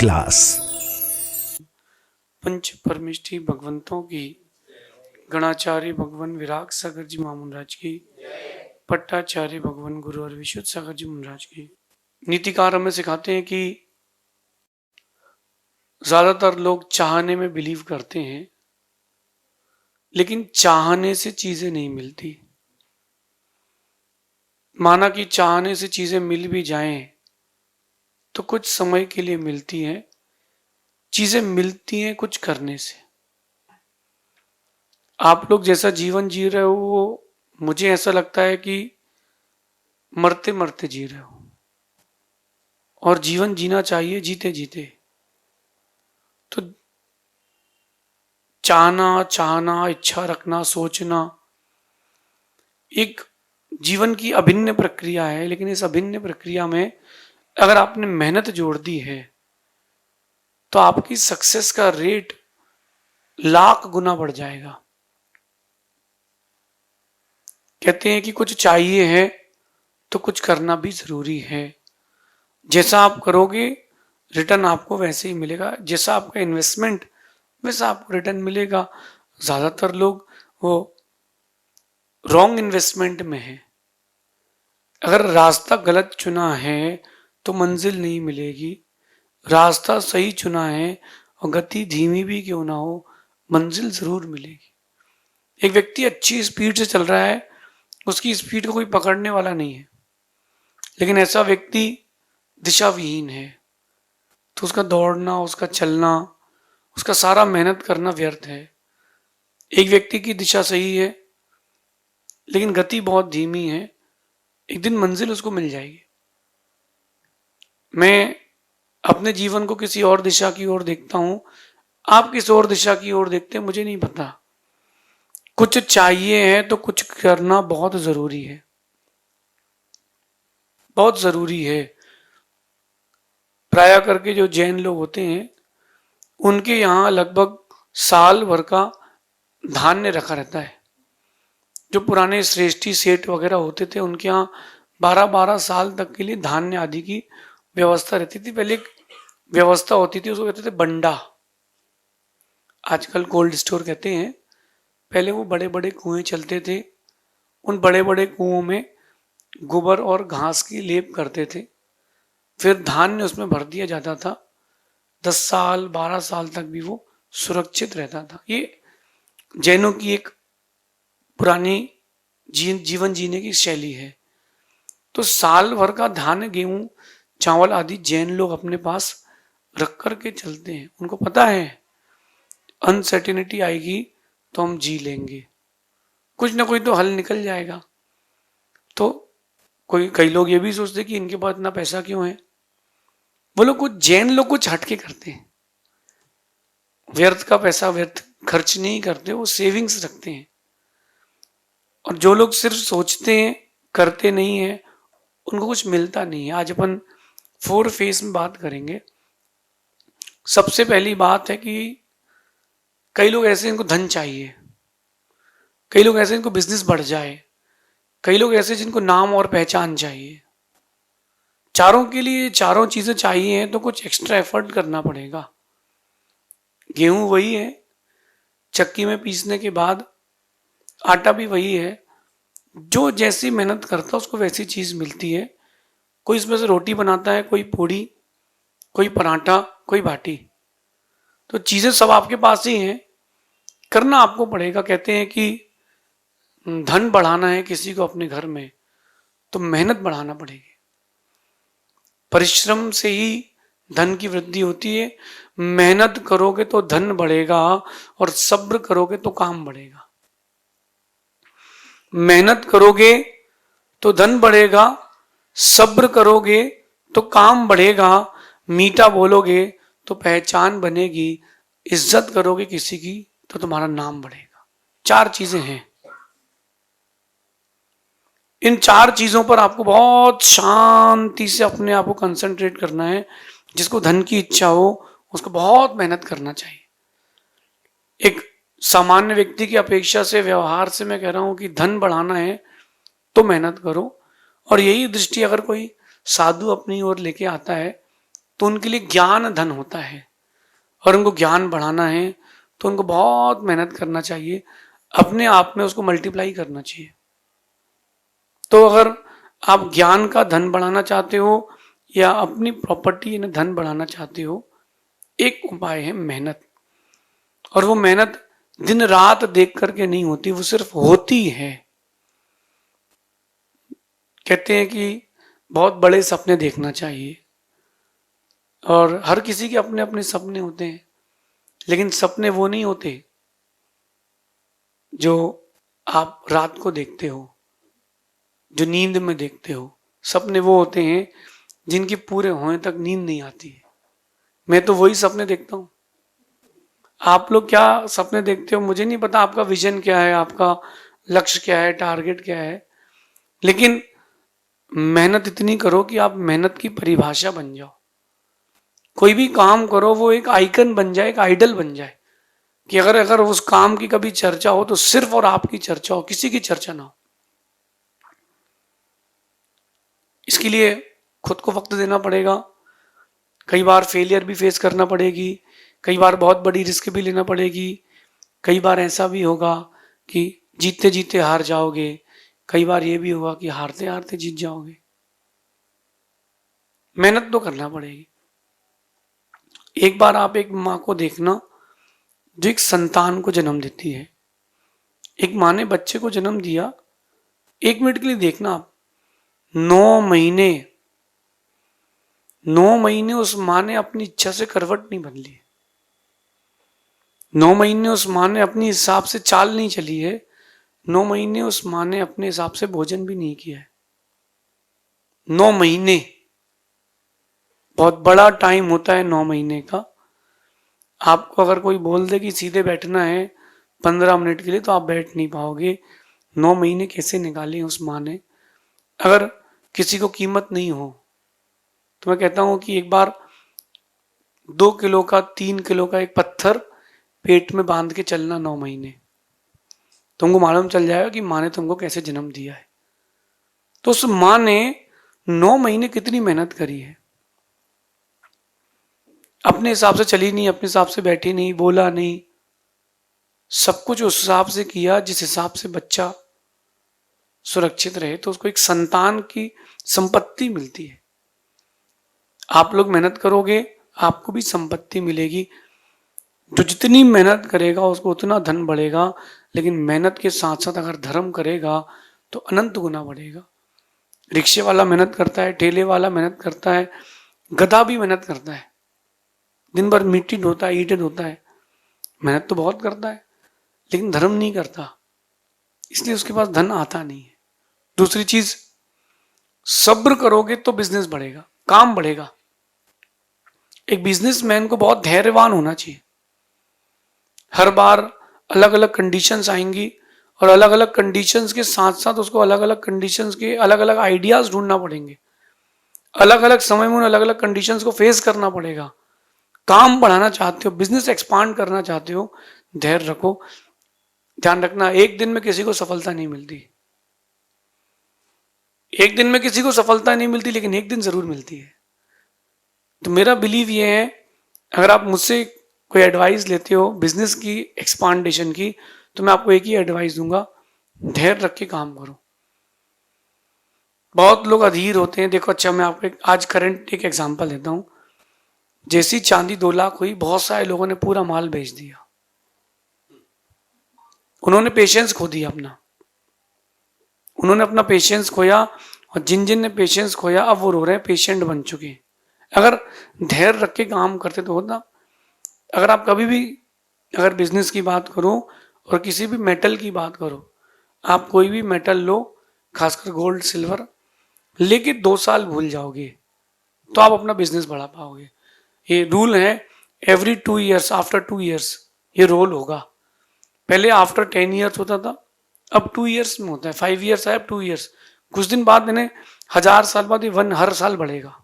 Class. पंच परमिष्ठी भगवंतों की गणाचार्य भगवान विराग सागर जी महामुनराज की, पट्टाचार्य भगवान गुरु और विशुद्ध सागर जी महाराज की। नीतिकार हमें सिखाते हैं कि ज्यादातर लोग चाहने में बिलीव करते हैं, लेकिन चाहने से चीजें नहीं मिलती। माना कि चाहने से चीजें मिल भी जाएं तो कुछ समय के लिए मिलती हैं। चीजें मिलती हैं कुछ करने से। आप लोग जैसा जीवन जी रहे हो वो मुझे ऐसा लगता है कि मरते मरते जी रहे हो, और जीवन जीना चाहिए जीते जीते। तो चाहना, इच्छा रखना, सोचना एक जीवन की अभिन्न प्रक्रिया है, लेकिन इस अभिन्न प्रक्रिया में अगर आपने मेहनत जोड़ दी है तो आपकी सक्सेस का रेट लाख गुना बढ़ जाएगा। कहते हैं कि कुछ चाहिए है तो कुछ करना भी जरूरी है। जैसा आप करोगे रिटर्न आपको वैसे ही मिलेगा, जैसा आपका इन्वेस्टमेंट वैसा आपको रिटर्न मिलेगा। ज्यादातर लोग वो रॉन्ग इन्वेस्टमेंट में है। अगर रास्ता गलत चुना है तो मंजिल नहीं मिलेगी। रास्ता सही चुना है और गति धीमी भी क्यों ना हो, मंजिल जरूर मिलेगी। एक व्यक्ति अच्छी स्पीड से चल रहा है, उसकी स्पीड को कोई पकड़ने वाला नहीं है, लेकिन ऐसा व्यक्ति दिशा विहीन है तो उसका दौड़ना, उसका चलना, उसका सारा मेहनत करना व्यर्थ है। एक व्यक्ति की दिशा सही है लेकिन गति बहुत धीमी है, एक दिन मंजिल उसको मिल जाएगी। मैं अपने जीवन को किसी और दिशा की ओर देखता हूं, आप किस और दिशा की ओर देखते हैं मुझे नहीं पता। कुछ चाहिए है तो कुछ करना बहुत जरूरी है, बहुत जरूरी है। प्राय करके जो जैन लोग होते हैं उनके यहाँ लगभग साल भर का धान्य रखा रहता है। जो पुराने श्रेष्ठी सेठ वगैरह होते थे उनके यहाँ 12-12 साल तक के लिए धान्य आदि की व्यवस्था रहती थी। पहले एक व्यवस्था होती थी, उसको कहते थे बंडा, आजकल कोल्ड स्टोर कहते हैं। पहले वो बड़े बड़े कुएं चलते थे, उन बड़े बड़े कुओं में गोबर और घास की लेप करते थे, फिर धान्य उसमें भर दिया जाता था। 10 साल 12 साल तक भी वो सुरक्षित रहता था। ये जैनों की एक पुरानी जीवन जीने की शैली है। तो साल भर का धान्य, गेहूं, चावल आदि जैन लोग अपने पास रख करके चलते हैं। उनको पता है अनसर्टेनिटी आएगी तो हम जी लेंगे, कुछ ना कोई तो हल निकल जाएगा। तो कई लोग ये भी सोचते कि इनके पास इतना पैसा क्यों है। वो लोग कुछ जैन लोग कुछ हटके करते हैं, व्यर्थ का पैसा व्यर्थ खर्च नहीं करते, वो सेविंग्स रखते हैं। और जो लोग सिर्फ सोचते हैं करते नहीं है उनको कुछ मिलता नहीं है। आज अपन 4 फेज में बात करेंगे। सबसे पहली बात है कि कई लोग ऐसे इनको धन चाहिए, कई लोग ऐसे इनको बिजनेस बढ़ जाए, कई लोग ऐसे जिनको नाम और पहचान चाहिए। चारों के लिए चारों चीजें चाहिए हैं तो कुछ एक्स्ट्रा एफर्ट करना पड़ेगा। गेहूं वही है, चक्की में पीसने के बाद आटा भी वही है। जो जैसी मेहनत करता है उसको वैसी चीज मिलती है। कोई इसमें से रोटी बनाता है, कोई पूड़ी, कोई पराठा, कोई बाटी। तो चीजें सब आपके पास ही हैं, करना आपको पड़ेगा। कहते हैं कि धन बढ़ाना है किसी को अपने घर में तो मेहनत बढ़ाना पड़ेगी। परिश्रम से ही धन की वृद्धि होती है। मेहनत करोगे तो धन बढ़ेगा और सब्र करोगे तो काम बढ़ेगा। मेहनत करोगे तो धन बढ़ेगा, सब्र करोगे तो काम बढ़ेगा, मीठा बोलोगे तो पहचान बनेगी, इज्जत करोगे किसी की तो तुम्हारा नाम बढ़ेगा। 4 चीजें हैं। इन 4 चीजों पर आपको बहुत शांति से अपने आप को कंसंट्रेट करना है। जिसको धन की इच्छा हो उसको बहुत मेहनत करना चाहिए। एक सामान्य व्यक्ति की अपेक्षा से, व्यवहार से मैं कह रहा हूं कि धन बढ़ाना है तो मेहनत करो। और यही दृष्टि अगर कोई साधु अपनी ओर लेके आता है तो उनके लिए ज्ञान धन होता है, और उनको ज्ञान बढ़ाना है तो उनको बहुत मेहनत करना चाहिए, अपने आप में उसको मल्टीप्लाई करना चाहिए। तो अगर आप ज्ञान का धन बढ़ाना चाहते हो या अपनी प्रॉपर्टी यानी धन बढ़ाना चाहते हो, एक उपाय है मेहनत। और वो मेहनत दिन रात देख करके नहीं होती, वो सिर्फ होती है। कहते हैं कि बहुत बड़े सपने देखना चाहिए, और हर किसी के अपने अपने सपने होते हैं, लेकिन सपने वो नहीं होते जो आप रात को देखते हो, जो नींद में देखते हो। सपने वो होते हैं जिनकी पूरे होने तक नींद नहीं आती है। मैं तो वही सपने देखता हूं। आप लोग क्या सपने देखते हो मुझे नहीं पता, आपका विजन क्या है, आपका लक्ष्य क्या है, टारगेट क्या है, लेकिन मेहनत इतनी करो कि आप मेहनत की परिभाषा बन जाओ। कोई भी काम करो वो एक आइकन बन जाए, एक आइडल बन जाए, कि अगर अगर उस काम की कभी चर्चा हो तो सिर्फ और आपकी चर्चा हो, किसी की चर्चा ना हो। इसके लिए खुद को वक्त देना पड़ेगा, कई बार फेलियर भी फेस करना पड़ेगी, कई बार बहुत बड़ी रिस्क भी लेना पड़ेगी, कई बार ऐसा भी होगा कि जीतते जीतते हार जाओगे, कई बार ये भी होगा कि हारते हारते जीत जाओगे। मेहनत तो करना पड़ेगी। एक बार आप एक माँ को देखना जो एक संतान को जन्म देती है। एक माँ ने बच्चे को जन्म दिया, 1 मिनट के लिए देखना आप, 9 महीने 9 महीने उस माँ ने अपनी इच्छा से करवट नहीं बदली। 9 महीने उस माँ ने अपनी हिसाब से चाल नहीं चली है। 9 महीने उस माँ ने अपने हिसाब से भोजन भी नहीं किया है। 9 महीने बहुत बड़ा टाइम होता है 9 महीने का। आपको अगर कोई बोल दे कि सीधे बैठना है 15 मिनट के लिए, तो आप बैठ नहीं पाओगे। 9 महीने कैसे निकाले उस माँ ने। अगर किसी को कीमत नहीं हो तो मैं कहता हूं कि एक बार 2 किलो का 3 किलो का एक पत्थर पेट में बांध के चलना 9 महीने, तुमको मालूम चल जाएगा कि माँ ने तुमको कैसे जन्म दिया है। तो उस माँ ने 9 महीने कितनी मेहनत करी है। अपने हिसाब से चली नहीं, अपने हिसाब से बैठी नहीं, बोला नहीं, सब कुछ उस हिसाब से किया जिस हिसाब से बच्चा सुरक्षित रहे, तो उसको एक संतान की संपत्ति मिलती है। आप लोग मेहनत करोगे आपको भी संपत्ति मिलेगी। जो जितनी मेहनत करेगा उसको उतना धन बढ़ेगा, लेकिन मेहनत के साथ साथ अगर धर्म करेगा तो अनंत गुना बढ़ेगा। रिक्शे वाला मेहनत करता है, ठेले वाला मेहनत करता है, गधा भी मेहनत करता है, दिन भर मिट्टी ढोता है, ईंटें ढोता है, मेहनत तो बहुत करता है, लेकिन धर्म नहीं करता, इसलिए उसके पास धन आता नहीं है। दूसरी चीज, सब्र करोगे तो बिजनेस बढ़ेगा, काम बढ़ेगा। एक बिजनेसमैन को बहुत धैर्यवान होना चाहिए। हर बार अलग अलग कंडीशंस आएंगी, और अलग अलग कंडीशंस के साथ साथ उसको अलग अलग कंडीशंस के अलग अलग आइडियाज ढूंढना पड़ेंगे। अलग अलग समय में अलग अलग कंडीशंस को फेस करना पड़ेगा। काम बढ़ाना चाहते हो, बिजनेस एक्सपांड करना चाहते हो, धैर्य रखो। ध्यान रखना, एक दिन में किसी को सफलता नहीं मिलती, एक दिन में किसी को सफलता नहीं मिलती, लेकिन एक दिन जरूर मिलती है। तो मेरा बिलीव ये है, अगर आप मुझसे कोई एडवाइस लेते हो बिजनेस की एक्सपांडेशन की, तो मैं आपको एक ही एडवाइस दूंगा, धैर्य रख के काम करो। बहुत लोग अधीर होते हैं। देखो, अच्छा मैं आपको आज करंट एक एग्जांपल देता हूं। जैसी चांदी 2 लाख हुई, बहुत सारे लोगों ने पूरा माल बेच दिया। उन्होंने पेशेंस खो दिया अपना, उन्होंने अपना पेशेंस खोया, और जिन जिन ने पेशेंस खोया अब वो रो रहे हैं, पेशेंट बन चुके हैं। अगर धैर्य रख के काम करते तो होता। अगर आप कभी भी अगर बिजनेस की बात करो और किसी भी मेटल की बात करो, आप कोई भी मेटल लो, खासकर गोल्ड सिल्वर, लेके 2 साल भूल जाओगे तो आप अपना बिजनेस बढ़ा पाओगे। ये रूल है, एवरी 2 ईयर्स, आफ्टर 2 ईयर्स ये रोल होगा। पहले आफ्टर 10 ईयर्स होता था, अब 2 ईयर्स में होता है। 5 ईयर्स है, अब 2 ईयर्स। कुछ दिन बाद मैंने 1000 साल बाद ये हर साल बढ़ेगा।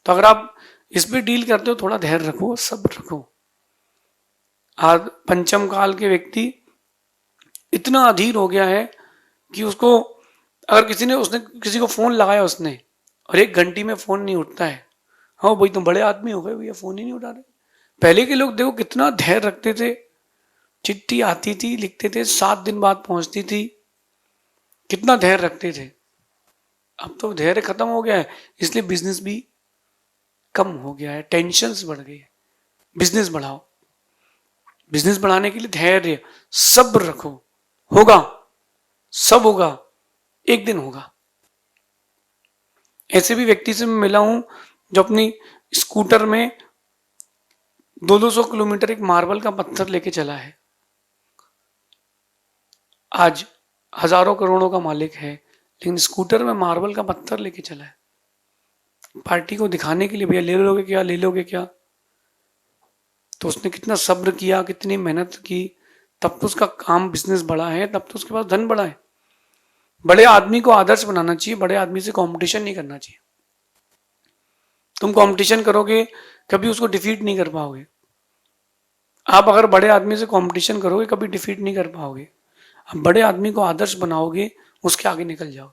तो अगर आप इस पे डील करते हो, थोड़ा धैर्य रखो, सब्र रखो। आज पंचम काल के व्यक्ति इतना अधीर हो गया है कि उसको अगर उसने किसी को फोन लगाया उसने और 1 घंटी में फोन नहीं उठता है, हाँ भाई तुम बड़े आदमी हो गए भैया, फोन ही नहीं उठा रहे। पहले के लोग देखो कितना धैर्य रखते थे, चिट्ठी आती थी, लिखते थे, 7 दिन बाद पहुंचती थी, कितना धैर्य रखते थे। अब तो धैर्य खत्म हो गया है, इसलिए बिजनेस भी कम हो गया है, टेंशन्स बढ़ गई है। बिजनेस बढ़ाओ, बिजनेस बढ़ाने के लिए धैर्य, सब्र रखो, होगा, सब होगा, एक दिन होगा। ऐसे भी व्यक्ति से मैं मिला हूं जो अपनी स्कूटर में 200-200 किलोमीटर एक मार्बल का पत्थर लेके चला है, आज हजारों करोड़ों का मालिक है, लेकिन स्कूटर में मार्बल का पत्थर लेके चला है, पार्टी को दिखाने के लिए, भैया ले लोगे क्या, ले लोगे क्या। तो उसने कितना सब्र किया, कितनी मेहनत की, तब तो उसका काम बिजनेस बड़ा है, तब तो उसके पास धन बड़ा है। बड़े आदमी को आदर्श बनाना चाहिए, बड़े आदमी से कंपटीशन नहीं करना चाहिए। तुम कंपटीशन करोगे कभी उसको डिफीट नहीं कर पाओगे। आप अगर बड़े आदमी से कंपटीशन करोगे कभी डिफीट नहीं कर पाओगे। अब बड़े आदमी को आदर्श बनाओगे, उसके आगे निकल जाओ।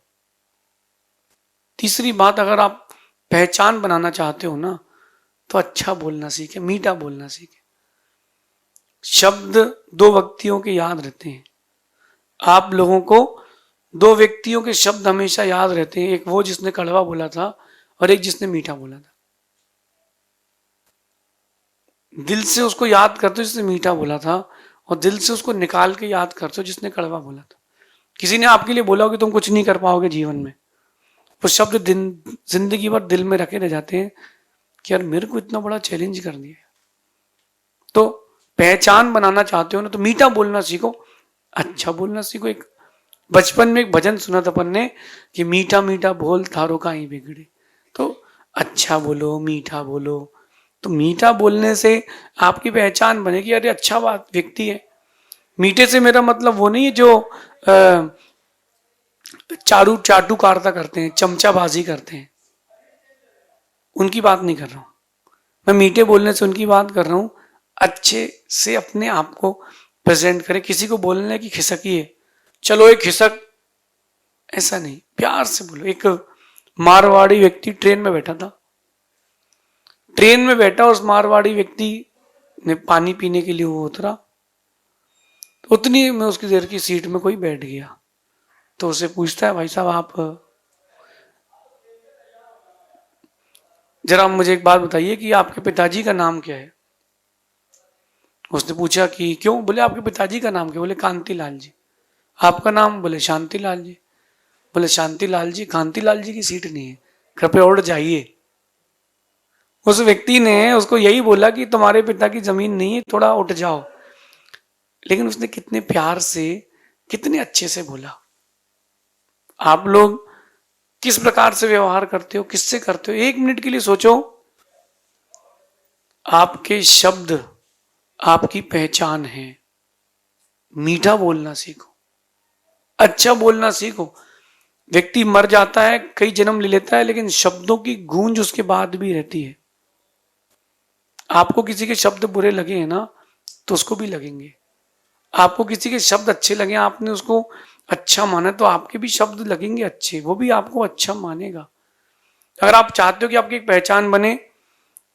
तीसरी बात, अगर आप पहचान बनाना चाहते हो ना, तो अच्छा बोलना सीखे, मीठा बोलना सीखे। शब्द 2 व्यक्तियों के याद रहते हैं, आप लोगों को 2 व्यक्तियों के शब्द हमेशा याद रहते हैं, एक वो जिसने कड़वा बोला था और एक जिसने मीठा बोला था। दिल से उसको याद करते हो जिसने मीठा बोला था, और दिल से उसको निकाल के याद करते हो जिसने कड़वा बोला था। किसी ने आपके लिए बोला हो कि तुम कुछ नहीं कर पाओगे जीवन में, वो शब्द जिंदगी भर दिल में रखे रह जाते हैं कि यार मेरे को इतना बड़ा चैलेंज कर दिया। तो पहचान बनाना चाहते हो ना, तो मीठा बोलना सीखो, अच्छा बोलना सीखो। एक बचपन में एक भजन सुना था अपन ने कि मीठा मीठा बोल थारो का ही बिगड़े। तो अच्छा बोलो, मीठा बोलो, तो मीठा बोलने से आपकी पहचान बनेगी, अरे अच्छा बात व्यक्ति है। मीठे से मेरा मतलब वो नहीं है जो चारू चाटुकारिता करते हैं, चमचाबाजी करते हैं, उनकी बात नहीं कर रहा हूं मैं। मीठे बोलने से उनकी बात कर रहा हूं, अच्छे से अपने आप को प्रेजेंट करें। किसी को बोलने की खिसकी है, चलो एक खिसक, ऐसा नहीं, प्यार से बोलो। एक मारवाड़ी व्यक्ति ट्रेन में बैठा था, ट्रेन में बैठा, उस मारवाड़ी व्यक्ति ने पानी पीने के लिए वो उतरा, उतनी में उसकी देर की सीट में कोई बैठ गया। तो उसे पूछता है, भाई साहब आप जरा मुझे एक बात बताइए कि आपके पिताजी का नाम क्या है। उसने पूछा कि क्यों, बोले आपके पिताजी का नाम क्या, बोले कांतिलाल जी। आपका नाम, बोले शांतिलाल जी। बोले शांतिलाल जी, कांतिलाल जी की सीट नहीं है, कृपया उड़ जाइए। उस व्यक्ति ने उसको यही बोला कि तुम्हारे पिता की जमीन नहीं है, थोड़ा उठ जाओ, लेकिन उसने कितने प्यार से, कितने अच्छे से बोला। आप लोग किस प्रकार से व्यवहार करते हो, किससे करते हो, 1 मिनट के लिए सोचो। आपके शब्द आपकी पहचान है। मीठा बोलना सीखो, अच्छा बोलना सीखो। व्यक्ति मर जाता है, कई जन्म ले लेता है, लेकिन शब्दों की गूंज उसके बाद भी रहती है। आपको किसी के शब्द बुरे लगे हैं ना, तो उसको भी लगेंगे। आपको किसी के शब्द अच्छे लगे, आपने उसको अच्छा माना, तो आपके भी शब्द लगेंगे अच्छे, वो भी आपको अच्छा मानेगा। अगर आप चाहते हो कि आपकी एक पहचान बने,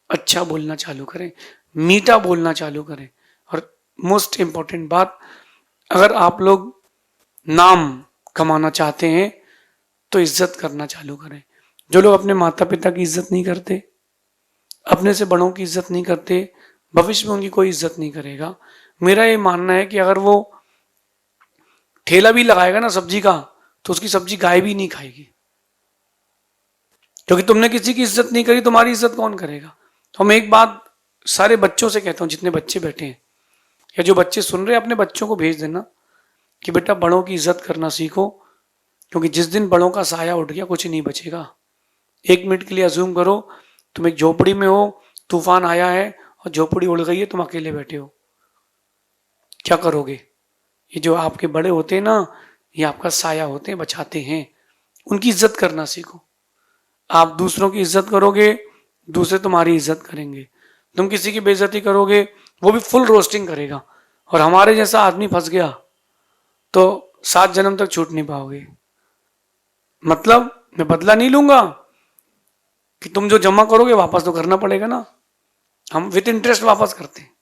अच्छा बोलना चालू करें, मीठा बोलना चालू करें। और मोस्ट इंपॉर्टेंट बात, अगर आप लोग नाम कमाना चाहते हैं तो इज्जत करना चालू करें। जो लोग अपने माता पिता की इज्जत नहीं करते, अपने से बड़ों की इज्जत नहीं करते, भविष्य में उनकी कोई इज्जत नहीं करेगा। मेरा ये मानना है कि अगर वो ठेला भी लगाएगा ना सब्जी का, तो उसकी सब्जी गाय भी नहीं खाएगी, क्योंकि तुमने किसी की इज्जत नहीं करी, तुम्हारी इज्जत कौन करेगा। तो मैं एक बात सारे बच्चों से कहता हूँ, जितने बच्चे बैठे हैं या जो बच्चे सुन रहे हैं, अपने बच्चों को भेज देना कि बेटा बड़ों की इज्जत करना सीखो, क्योंकि जिस दिन बड़ों का साया उठ गया कुछ नहीं बचेगा। 1 मिनट के लिए अज्यूम करो तुम एक झोपड़ी में हो, तूफान आया है और झोपड़ी उड़ गई है, तुम अकेले बैठे हो, क्या करोगे। ये जो आपके बड़े होते हैं ना, ये आपका साया होते हैं, बचाते हैं, उनकी इज्जत करना सीखो। आप दूसरों की इज्जत करोगे, दूसरे तुम्हारी इज्जत करेंगे। तुम किसी की बेइज्जती करोगे, वो भी फुल रोस्टिंग करेगा, और हमारे जैसा आदमी फंस गया तो 7 जन्म तक छूट नहीं पाओगे। मतलब मैं बदला नहीं लूंगा, कि तुम जो जमा करोगे वापस तो करना पड़ेगा ना, हम विद इंटरेस्ट वापस करते हैं।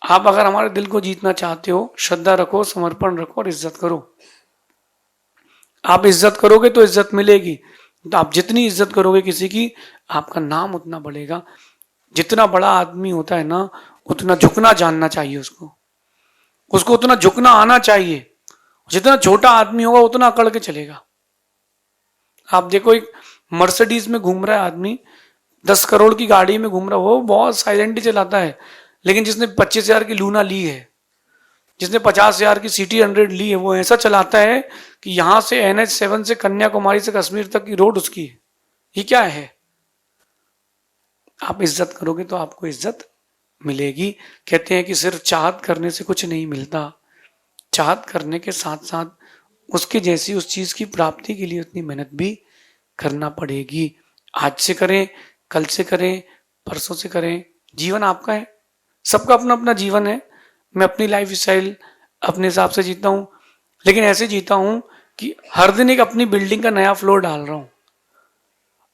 आप अगर हमारे दिल को जीतना चाहते हो, श्रद्धा रखो, समर्पण रखो और इज्जत करो। आप इज्जत करोगे तो इज्जत मिलेगी। तो आप जितनी इज्जत करोगे किसी की, आपका नाम उतना बढ़ेगा। जितना बड़ा आदमी होता है ना, उतना झुकना जानना चाहिए उसको उतना झुकना आना चाहिए। जितना छोटा आदमी होगा उतना अकड़ के चलेगा। आप देखो, एक मर्सिडीज में घूम रहा है आदमी, 10 करोड़ की गाड़ी में घूम रहा है, वो बहुत साइलेंटली चलाता है। लेकिन जिसने 25,000 की लूना ली है, जिसने 50,000 की सिटी 100 ली है, वो ऐसा चलाता है कि यहां से NH7 से कन्याकुमारी से कश्मीर तक की रोड उसकी है। ये क्या है? आप इज्जत करोगे तो आपको इज्जत मिलेगी। कहते हैं कि सिर्फ चाहत करने से कुछ नहीं मिलता, चाहत करने के साथ साथ उसके जैसी उस चीज की प्राप्ति के लिए उतनी मेहनत भी करना पड़ेगी। आज से करें, कल से करें, परसों से करें, जीवन आपका है। सबका अपना अपना जीवन है। मैं अपनी लाइफ स्टाइल अपने हिसाब से जीता हूं, लेकिन ऐसे जीता हूं कि हर दिन एक अपनी बिल्डिंग का नया फ्लोर डाल रहा हूं।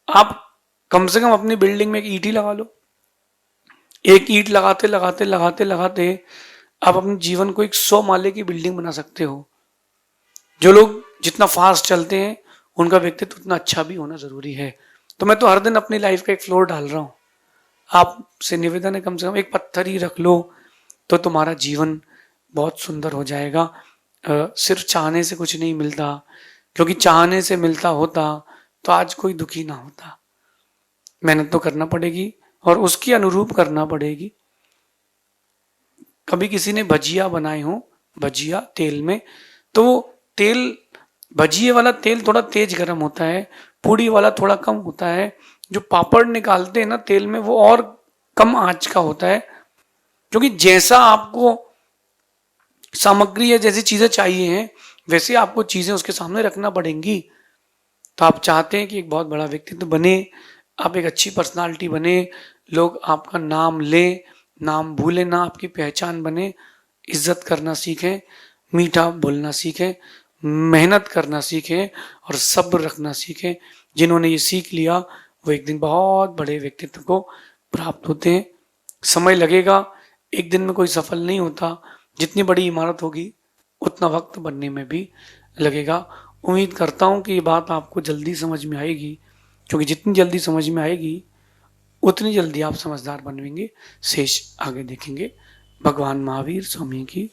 आप कम से कम अपनी बिल्डिंग में एक ईंट ही लगा लो। एक ईंट लगाते लगाते लगाते लगाते आप अपने जीवन को एक 100 माले की बिल्डिंग बना सकते हो। जो लोग जितना फास्ट चलते हैं उनका व्यक्तित्व उतना अच्छा भी होना जरूरी है। तो मैं तो हर दिन अपनी लाइफ का एक फ्लोर डाल रहा हूं। आपसे निवेदन है, कम से कम एक पत्थर ही रख लो तो तुम्हारा जीवन बहुत सुंदर हो जाएगा। सिर्फ चाहने से कुछ नहीं मिलता, क्योंकि चाहने से मिलता होता तो आज कोई दुखी ना होता। मेहनत तो करना पड़ेगी और उसकी अनुरूप करना पड़ेगी। कभी किसी ने भजिया बनाए हो, भजिया तेल में, तो वो तेल, भजिए वाला तेल थोड़ा तेज गर्म होता है, पूड़ी वाला थोड़ा कम होता है। जो पापड़ निकालते हैं ना तेल में, वो और कम आंच का होता है, क्योंकि जैसा आपको सामग्री या जैसी चीजें चाहिए हैं वैसे आपको चीजें उसके सामने रखना पड़ेंगी। तो आप चाहते हैं कि एक बहुत बड़ा व्यक्तित्व बने, आप एक अच्छी पर्सनालिटी बने, लोग आपका नाम लें, नाम भूले ना, आपकी पहचान बने। इज्जत करना सीखें, मीठा बोलना सीखें, मेहनत करना सीखें और सब्र रखना सीखें। जिन्होंने ये सीख लिया वो एक दिन बहुत बड़े व्यक्तित्व को प्राप्त होते हैं। समय लगेगा, एक दिन में कोई सफल नहीं होता। जितनी बड़ी इमारत होगी उतना वक्त बनने में भी लगेगा। उम्मीद करता हूँ कि ये बात आपको जल्दी समझ में आएगी, क्योंकि जितनी जल्दी समझ में आएगी उतनी जल्दी आप समझदार बनेंगे। शेष आगे देखेंगे। भगवान महावीर स्वामी की।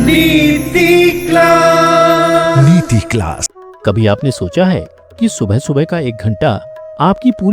नीति क्लास। कभी आपने सोचा है कि सुबह सुबह का 1 घंटा आपकी पूरी